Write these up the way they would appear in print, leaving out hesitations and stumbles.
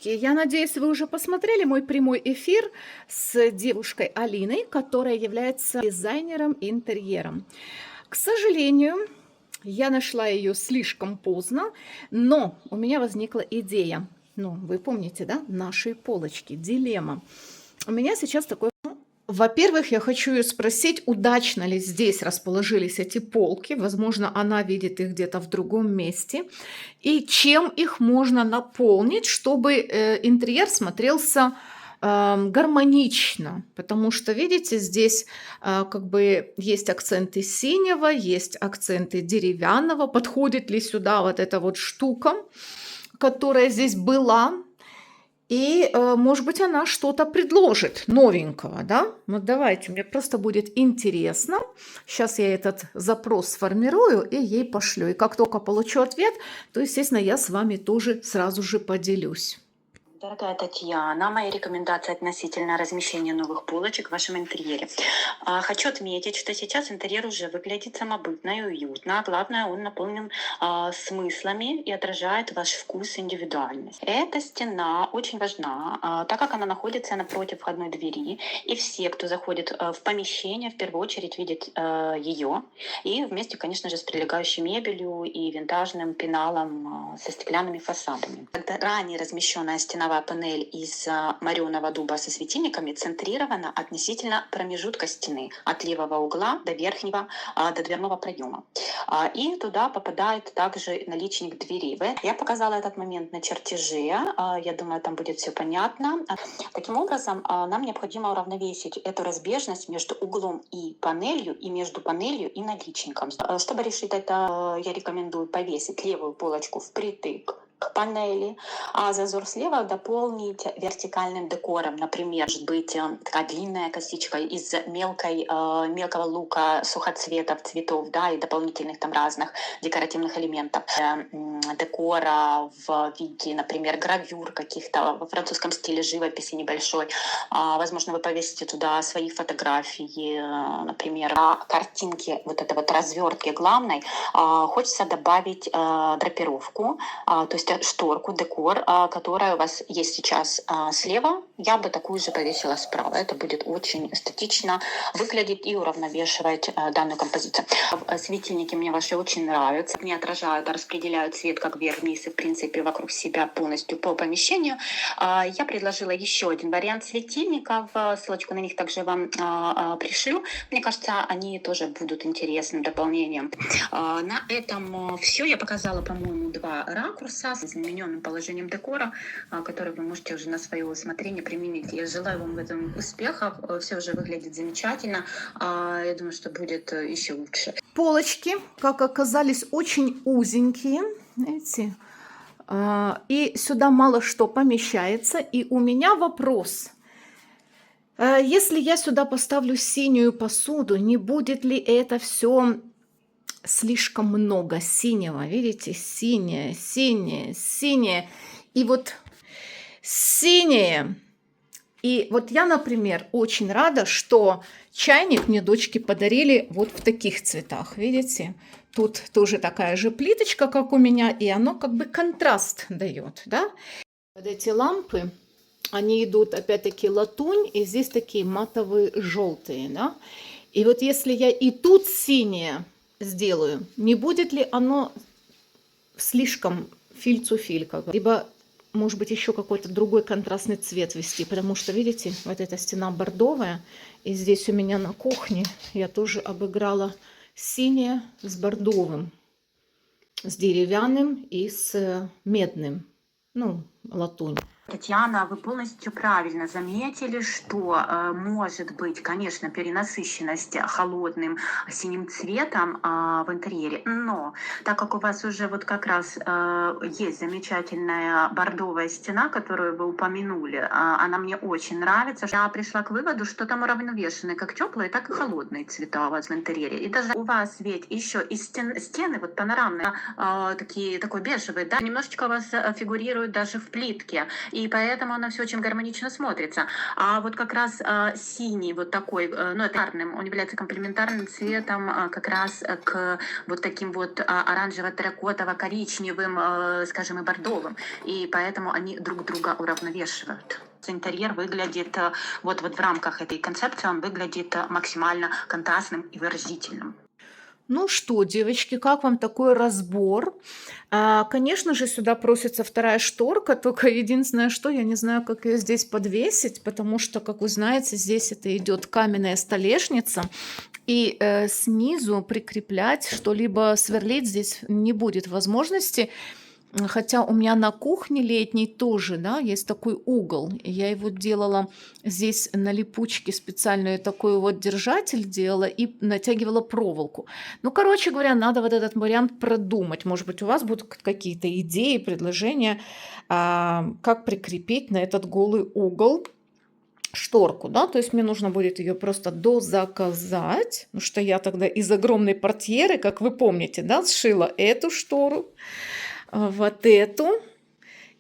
Девочки, я надеюсь, вы уже посмотрели мой прямой эфир с девушкой Алиной, которая является дизайнером интерьером. К сожалению, я нашла ее слишком поздно, но у меня возникла идея. Ну, вы помните, да, наши полочки, дилемма. У меня сейчас такой. Во-первых, я хочу ее спросить, удачно ли здесь расположились эти полки. Возможно, она видит их где-то в другом месте. И чем их можно наполнить, чтобы интерьер смотрелся гармонично. Потому что, видите, здесь как бы есть акценты синего, есть акценты деревянного. Подходит ли сюда вот эта вот штука, которая здесь была? И, может быть, она что-то предложит новенького, да? Вот давайте, мне просто будет интересно. Сейчас я этот запрос сформирую и ей пошлю. И как только получу ответ, то, естественно, я с вами тоже сразу же поделюсь. Дорогая Татьяна, мои рекомендации относительно размещения новых полочек в вашем интерьере. Хочу отметить, что сейчас интерьер уже выглядит самобытно и уютно. Главное, он наполнен смыслами и отражает ваш вкус и индивидуальность. Эта стена очень важна, так как она находится напротив входной двери, и все, кто заходит в помещение, в первую очередь видят ее, и вместе, конечно же, с прилегающей мебелью и винтажным пеналом со стеклянными фасадами. Когда ранее размещенная стеновая панель из мореного дуба со светильниками центрирована относительно промежутка стены от левого угла до верхнего, до дверного проема. И туда попадает также наличник двери. Я показала этот момент на чертеже. Я думаю, там будет все понятно. Таким образом, нам необходимо уравновесить эту разбежность между углом и панелью, и между панелью и наличником. Чтобы решить это, я рекомендую повесить левую полочку впритык к панели, а зазор слева дополнить вертикальным декором. Например, может быть такая длинная косичка из мелкого лука, сухоцветов, цветов, да, и дополнительных там разных декоративных элементов. Декора в виде, например, гравюр каких-то во французском стиле, живописи небольшой. Возможно, вы повесите туда свои фотографии, например, на картинке вот этой вот развертки главной. Хочется добавить драпировку, то есть шторку, декор, которая у вас есть сейчас слева. Я бы такую же повесила справа. Это будет очень эстетично выглядеть и уравновешивать данную композицию. Светильники мне ваши очень нравятся. Они отражают, распределяют свет как вверх-вниз и, в принципе, вокруг себя полностью по помещению. Я предложила еще один вариант светильников. Ссылочку на них также вам пришлю. Мне кажется, они тоже будут интересным дополнением. На этом все. Я показала, по-моему, два ракурса с измененным положением декора, который вы можете уже на свое усмотрение применить. Я желаю вам в этом успехов. Все уже выглядит замечательно. Я думаю, что будет еще лучше. Полочки, как оказались, очень узенькие, знаете, и сюда мало что помещается. И у меня вопрос. Если я сюда поставлю синюю посуду, не будет ли это все слишком много синего? Видите, синее, синее, синее. И вот синее. И вот я, например, очень рада, что чайник мне дочки подарили вот в таких цветах. Видите? Тут тоже такая же плиточка, как у меня, и оно как бы контраст дает, да? Вот эти лампы, они идут опять-таки латунь, и здесь такие матовые желтые, да? И вот если я и тут синее сделаю, не будет ли оно слишком филь-цу-филь, либо, может быть, еще какой-то другой контрастный цвет ввести, потому что, видите, вот эта стена бордовая, и здесь у меня на кухне я тоже обыграла синее с бордовым, с деревянным и с медным, ну, латунь. Татьяна, вы полностью правильно заметили, что может быть, конечно, перенасыщенность холодным синим цветом в интерьере, но так как у вас уже вот как раз есть замечательная бордовая стена, которую вы упомянули, она мне очень нравится. Я пришла к выводу, что там уравновешены как теплые, так и холодные цвета у вас в интерьере. И даже у вас ведь еще и стены вот панорамные, такой бежевый, да, немножечко у вас фигурируют даже в плитке. и поэтому оно все очень гармонично смотрится. А вот как раз синий вот такой, ну, это парным, он является комплементарным цветом как раз к вот таким вот оранжево-терракотово-коричневым, скажем, и бордовым. И поэтому они друг друга уравновешивают. Интерьер выглядит вот в рамках этой концепции, он выглядит максимально контрастным и выразительным. Ну что, девочки, как вам такой разбор? Конечно же, сюда просится вторая шторка, только единственное, что я не знаю, как ее здесь подвесить, потому что, как вы знаете, здесь это идет каменная столешница, и снизу прикреплять что-либо, сверлить здесь не будет возможности. Хотя у меня на кухне летней тоже, да, есть такой угол. И я его делала здесь на липучке, специальный такой вот держатель делала и натягивала проволоку. Ну, короче говоря, надо вот этот вариант продумать. Может быть, у вас будут какие-то идеи, предложения, как прикрепить на этот голый угол шторку, да, то есть мне нужно будет ее просто дозаказать, потому что я тогда из огромной портьеры, как вы помните, да, сшила эту штору, вот эту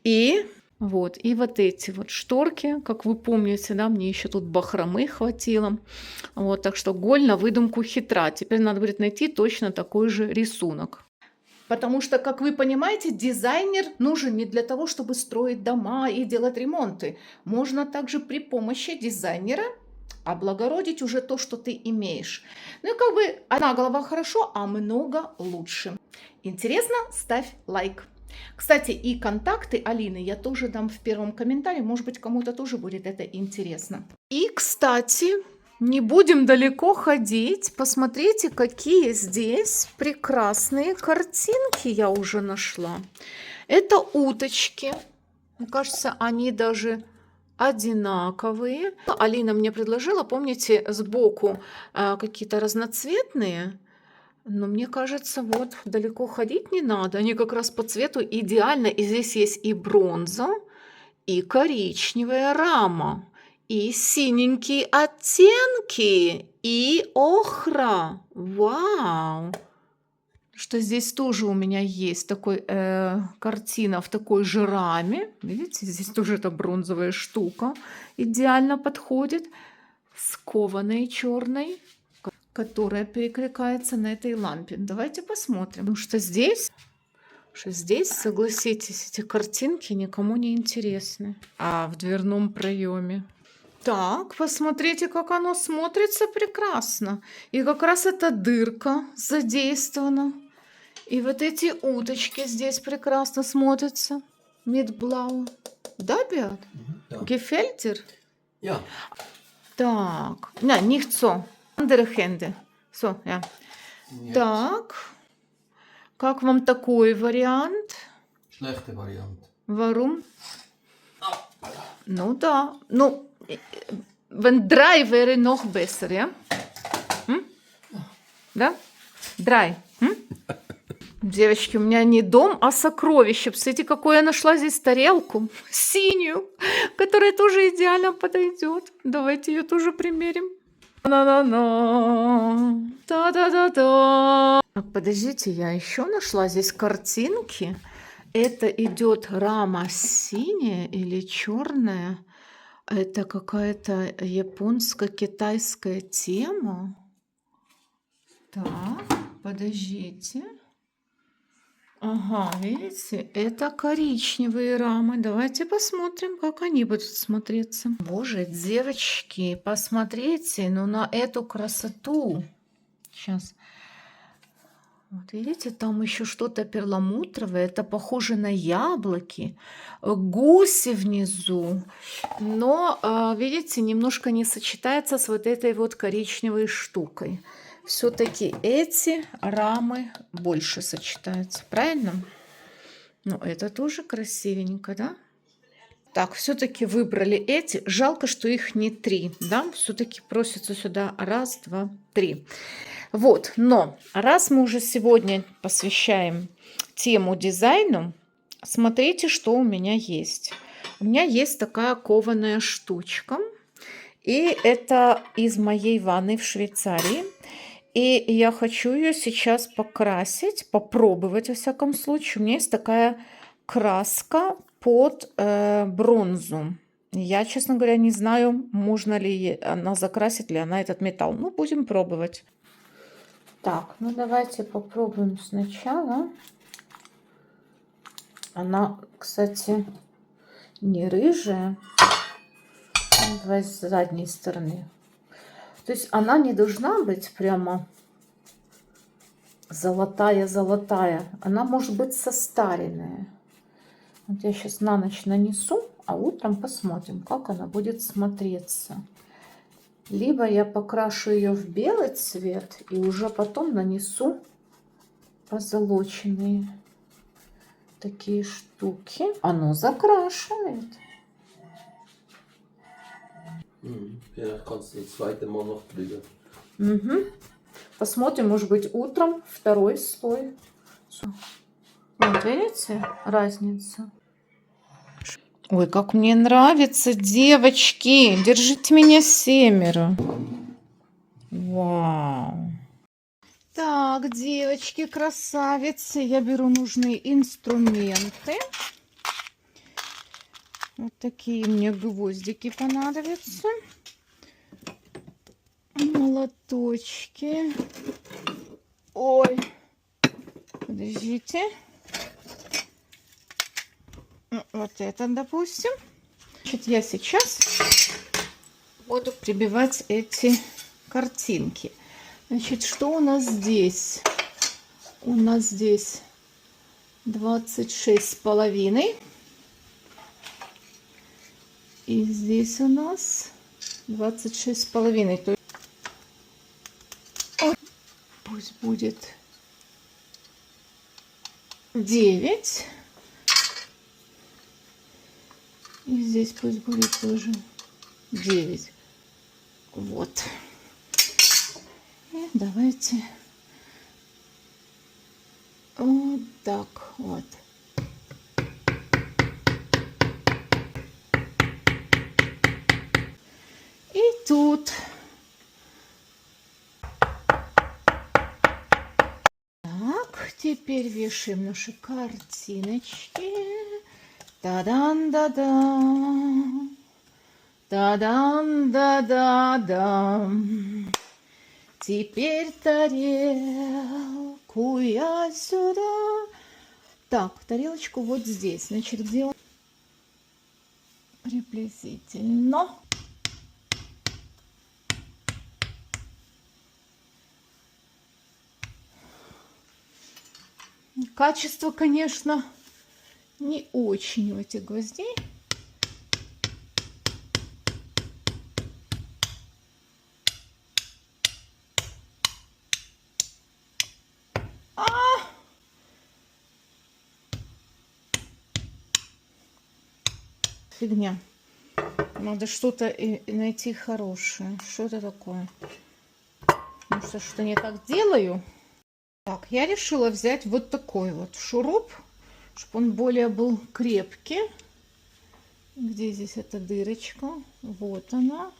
и вот эти вот шторки, как вы помните, да, мне еще тут бахромы хватило. Вот, так что голь на выдумку хитра. Теперь надо будет найти точно такой же рисунок. Потому что, как вы понимаете, дизайнер нужен не для того, чтобы строить дома и делать ремонты. Можно также при помощи дизайнера облагородить уже то, что ты имеешь. Ну и как бы одна голова хорошо, а много лучше. Интересно? Ставь лайк. Кстати, и контакты Алины я тоже дам в первом комментарии. Может быть, кому-то тоже будет это интересно. И, кстати, не будем далеко ходить. Посмотрите, какие здесь прекрасные картинки я уже нашла. Это уточки. Мне кажется, они даже одинаковые. Алина мне предложила, помните, сбоку какие-то разноцветные. Но мне кажется, вот далеко ходить не надо. Они как раз по цвету идеально. И здесь есть и бронза, и коричневая рама, и синенькие оттенки, и охра. Вау! Что здесь тоже у меня есть такой картина в такой же раме. Видите, здесь тоже эта бронзовая штука идеально подходит. С кованой черной, которая перекликается на этой лампе. Давайте посмотрим. Потому что здесь, согласитесь, эти картинки никому не интересны. А в дверном проеме. Так, посмотрите, как оно смотрится прекрасно. И как раз эта дырка задействована. И вот эти уточки здесь прекрасно смотрятся. Мидблау. Да, Беат? Ja. Gefällt dir? Ja. Так, nicht so. Andere Hände. So, ja. Нет. Так, как вам такой вариант? Schlechter Variant. Warum? Ну да, ну, wenn 3 wäre noch besser, ja? М? Да? 3. М? Девочки, у меня не дом, а сокровище. Посмотрите, какую я нашла здесь тарелку. Синюю, которая тоже идеально подойдет. Давайте ее тоже примерим. На-на-на. Та-да-да-да. Так, подождите, я еще нашла здесь картинки. Это идет рама синяя или черная. Это какая-то японско-китайская тема. Так, подождите. Ага, видите, это коричневые рамы. Давайте посмотрим, как они будут смотреться. Боже, девочки, посмотрите, ну на эту красоту. Сейчас. Вот видите, там еще что-то перламутровое. Это похоже на яблоки. Гуси внизу. Но, видите, немножко не сочетается с вот этой вот коричневой штукой. Все-таки эти рамы больше сочетаются, правильно? Ну, это тоже красивенько, да? Так, все-таки выбрали эти. Жалко, что их не 3, да? Все-таки просится сюда 1, 2, 3. Вот, но раз мы уже сегодня посвящаем тему дизайну, смотрите, что у меня есть. У меня есть такая кованая штучка. И это из моей ванны в Швейцарии. И я хочу ее сейчас покрасить, попробовать во всяком случае. У меня есть такая краска под бронзу. Я, честно говоря, не знаю, можно ли она, закрасит ли она этот металл. Ну, будем пробовать. Так, ну давайте попробуем сначала. Она, кстати, не рыжая. Давай с задней стороны. То есть она не должна быть прямо золотая-золотая. Она может быть состаренная. Вот я сейчас на ночь нанесу, а утром посмотрим, как она будет смотреться. Либо я покрашу ее в белый цвет и уже потом нанесу позолоченные такие штуки. Оно закрашивает. Vielleicht kannst du das zweite Mal noch drüber. Угу. Посмотрим, может быть, утром второй слой. Вот, видите, разница. Ой, как мне нравится, девочки. Держите меня 7. Вау. Так, девочки, красавицы. Я беру нужные инструменты. Вот такие мне гвоздики понадобятся. Молоточки. Ой, подождите. Вот это, допустим. Значит, я сейчас буду прибивать эти картинки. Значит, что у нас здесь? У нас здесь 26,5. И здесь у нас 26,5. То есть пусть будет 9. И здесь пусть будет тоже 9. Вот. И давайте вот так вот. И тут. Так, теперь вешаем наши картиночки. Та-дан-да-дам. Та-дан-да-да-дам. Теперь тарелку я сюда. Так, тарелочку вот здесь. Значит, где он? Приблизительно. Качество, конечно, не очень у этих гвоздей. Фигня. Надо что-то найти хорошее. Что это такое? Ну что не так делаю. Так, я решила взять вот такой вот шуруп, чтобы он более был крепкий. Где здесь эта дырочка? Вот она.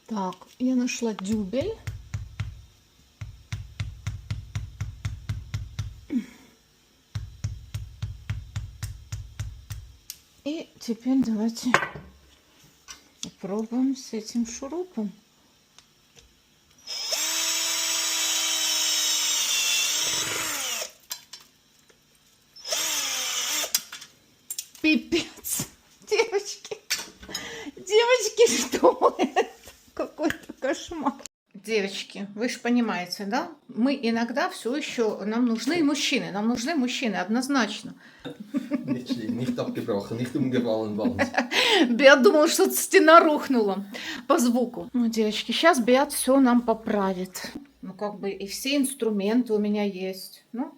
Так, я нашла дюбель. И теперь давайте попробуем с этим шурупом. Пипец. Девочки. Девочки, что это? Какой-то кошмар. Девочки, вы же понимаете, да? Мы иногда все еще, нам нужны мужчины, однозначно. Nicht abgebrochen, nicht umgefallen, Wand. Беат думал, что стена рухнула по звуку. Ну, девочки, сейчас Беат все нам поправит. Ну, как бы и все инструменты у меня есть. Ну,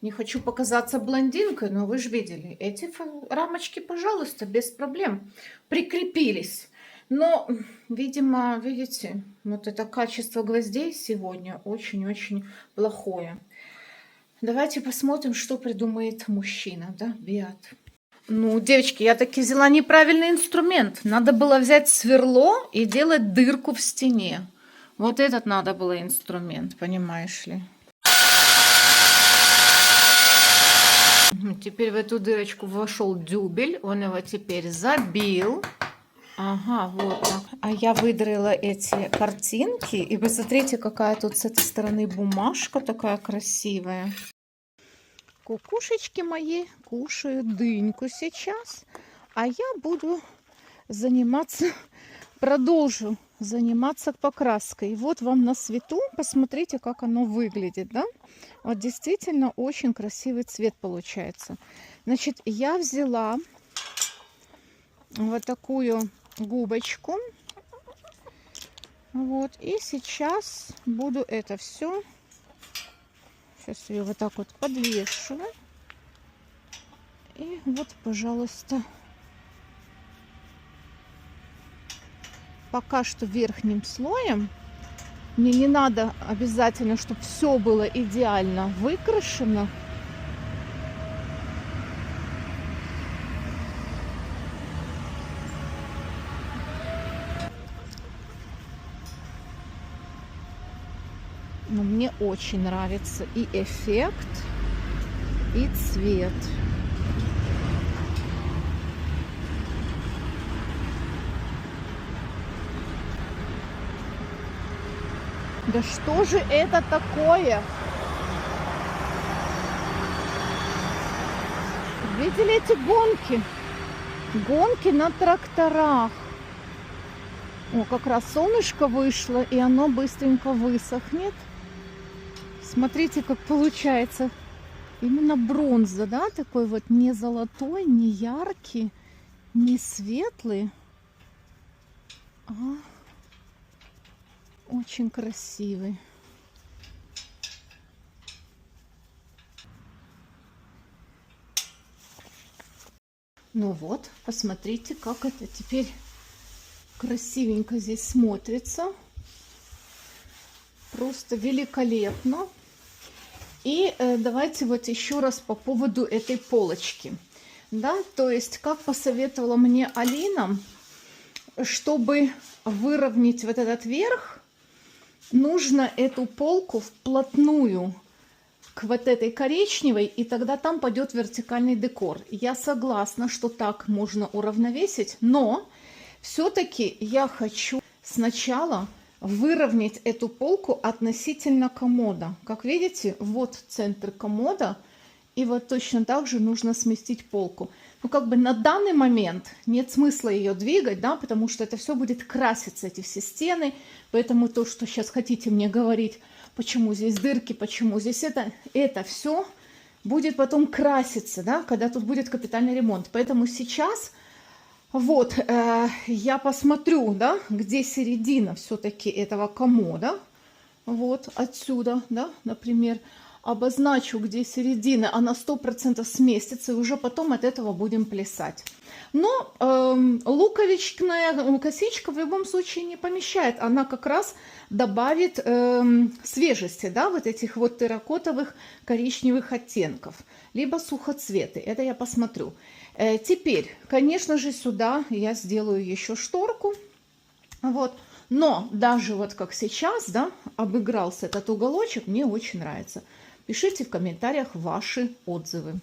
не хочу показаться блондинкой, но вы же видели. Эти рамочки, пожалуйста, без проблем прикрепились. Но, видимо, видите, вот это качество гвоздей сегодня очень-очень плохое. Давайте посмотрим, что придумает мужчина, да, Беат. Ну, девочки, я таки взяла неправильный инструмент. Надо было взять сверло и делать дырку в стене. Вот этот надо было инструмент, понимаешь ли. Теперь в эту дырочку вошел дюбель, он его теперь забил. Ага, вот так. А я выдрала эти картинки, и посмотрите, какая тут с этой стороны бумажка такая красивая. Кукушечки мои кушают дыньку сейчас, а я буду заниматься, продолжу заниматься покраской. Вот вам на свету, посмотрите, как оно выглядит, да? Вот действительно очень красивый цвет получается. Значит, я взяла вот такую губочку, вот, и сейчас буду это все, сейчас ее вот так вот подвешу, и вот, пожалуйста, пока что верхним слоем. Мне не надо обязательно, чтобы все было идеально выкрашено. Но мне очень нравится и эффект, и цвет. Да что же это такое? Видели эти гонки? Гонки на тракторах. О, как раз солнышко вышло, и оно быстренько высохнет. Смотрите, как получается. Именно бронза, да? Такой вот не золотой, не яркий, не светлый. А очень красивый. Ну вот, посмотрите, как это теперь красивенько здесь смотрится. Просто великолепно. И давайте вот еще раз по поводу этой полочки. Да, то есть, как посоветовала мне Алина, чтобы выровнять вот этот верх, нужно эту полку вплотную к вот этой коричневой, и тогда там пойдет вертикальный декор. Я согласна, что так можно уравновесить, но все-таки я хочу сначала выровнять эту полку относительно комода. Как видите, вот центр комода, и вот точно так же нужно сместить полку. Ну, как бы на данный момент нет смысла ее двигать, да, потому что это все будет краситься, эти все стены. Поэтому то, что сейчас хотите мне говорить, почему здесь дырки, почему здесь это все будет потом краситься, да, когда тут будет капитальный ремонт. Поэтому сейчас вот я посмотрю, да, где середина все-таки этого комода. Вот отсюда, да, например, обозначу, где середина, она 100% сместится, и уже потом от этого будем плясать. Но луковичная косичка в любом случае не помещает. Она как раз добавит свежести, да, вот этих вот терракотовых коричневых оттенков, либо сухоцветы. Это я посмотрю. Теперь, конечно же, сюда я сделаю еще шторку. Вот. Но даже вот как сейчас, да, обыгрался этот уголочек, мне очень нравится. Пишите в комментариях ваши отзывы.